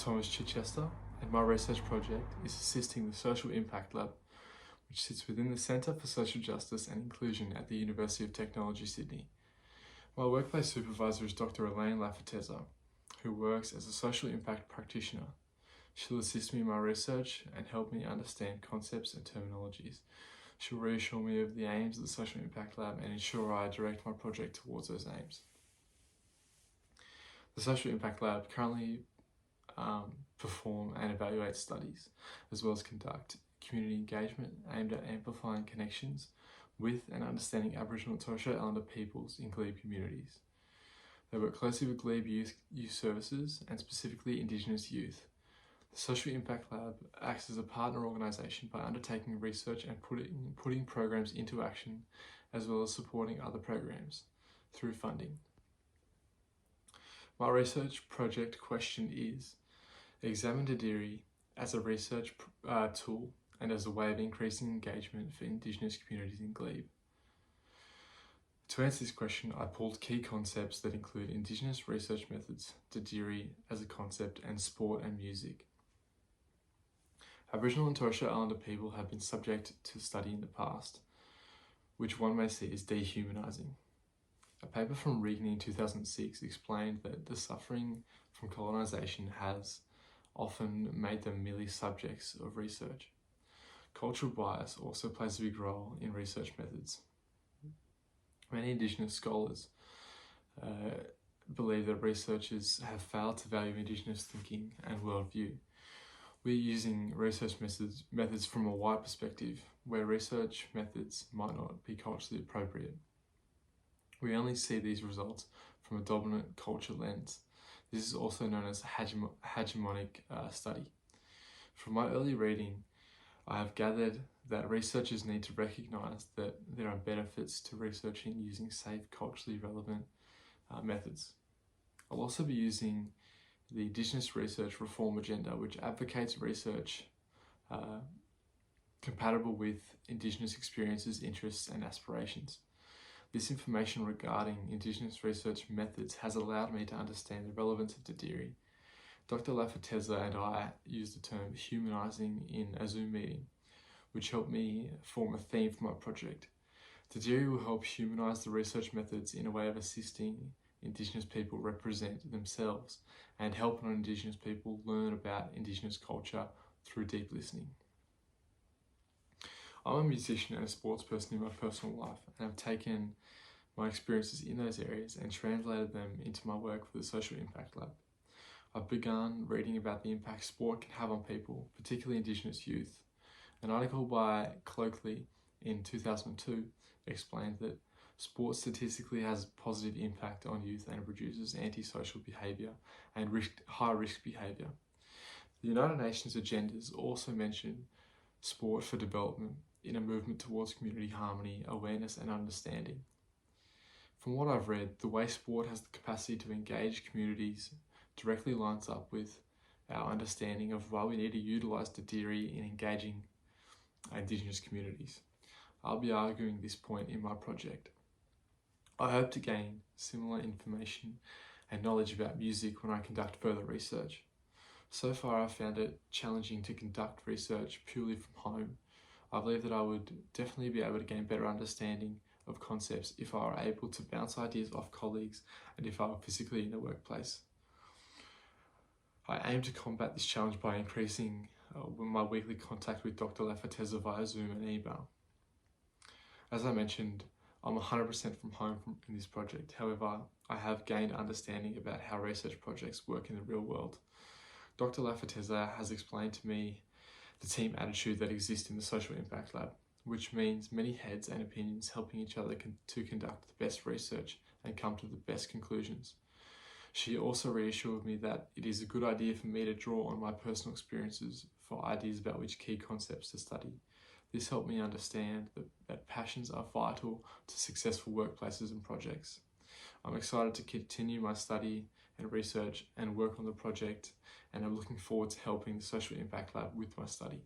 Thomas Chichester, and my research project is assisting the Social Impact Lab, which sits within the Centre for Social Justice and Inclusion at the University of Technology, Sydney. My workplace supervisor is Dr. Elaine Lafateza, who works as a social impact practitioner. She'll assist me in my research and help me understand concepts and terminologies. She'll reassure me of the aims of the Social Impact Lab and ensure I direct my project towards those aims. The Social Impact Lab currently perform and evaluate studies, as well as conduct community engagement aimed at amplifying connections with and understanding Aboriginal and Torres Strait Islander peoples in glebe communities. They work closely with glebe youth services and specifically Indigenous youth. The Social Impact Lab acts as a partner organisation by undertaking research and putting programs into action, as well as supporting other programs through funding. My research project question is: examine Dadiri as a research tool and as a way of increasing engagement for Indigenous communities in glebe. To answer this question, I pulled key concepts that include Indigenous research methods, Dadiri as a concept, and sport and music. Aboriginal and Torres Strait Islander people have been subject to study in the past, which one may see as dehumanising. A paper from Regan in 2006 explained that the suffering from colonisation has often made them merely subjects of research. Cultural bias also plays a big role in research methods. Many Indigenous scholars believe that researchers have failed to value Indigenous thinking and worldview. We're using research methods from a wide perspective, where research methods might not be culturally appropriate. We only see these results from a dominant culture lens. This is also known as hegemonic study. From my early reading, I have gathered that researchers need to recognise that there are benefits to researching using safe, culturally relevant methods. I'll also be using the Indigenous Research Reform Agenda, which advocates research compatible with Indigenous experiences, interests and aspirations. This information regarding Indigenous research methods has allowed me to understand the relevance of Dadiri. Dr. Lafateza and I used the term humanising in a Zoom meeting, which helped me form a theme for my project. Dadiri will help humanise the research methods in a way of assisting Indigenous people represent themselves and help non-Indigenous people learn about Indigenous culture through deep listening. I'm a musician and a sports person in my personal life, and I've taken my experiences in those areas and translated them into my work for the Social Impact Lab. I've begun reading about the impact sport can have on people, particularly Indigenous youth. An article by Cloakley in 2002 explained that sport statistically has a positive impact on youth and reduces antisocial behaviour and high-risk behaviour. The United Nations agendas also mention sport for development in a movement towards community harmony, awareness and understanding. From what I've read, the way sport has the capacity to engage communities directly lines up with our understanding of why we need to utilise Dadiri in engaging Indigenous communities. I'll be arguing this point in my project. I hope to gain similar information and knowledge about music when I conduct further research. So far, I've found it challenging to conduct research purely from home. I believe that I would definitely be able to gain better understanding of concepts if I were able to bounce ideas off colleagues and if I were physically in the workplace. I aim to combat this challenge by increasing my weekly contact with Dr. Lafateza via Zoom and email. As I mentioned, I'm 100% from home in this project. However, I have gained understanding about how research projects work in the real world. Dr. Lafateza has explained to me the team attitude that exists in the Social Impact Lab, which means many heads and opinions helping each other to conduct the best research and come to the best conclusions. She also reassured me that it is a good idea for me to draw on my personal experiences for ideas about which key concepts to study. This helped me understand that passions are vital to successful workplaces and projects. I'm excited to continue my study and research and work on the project, and I'm looking forward to helping the Social Impact Lab with my study.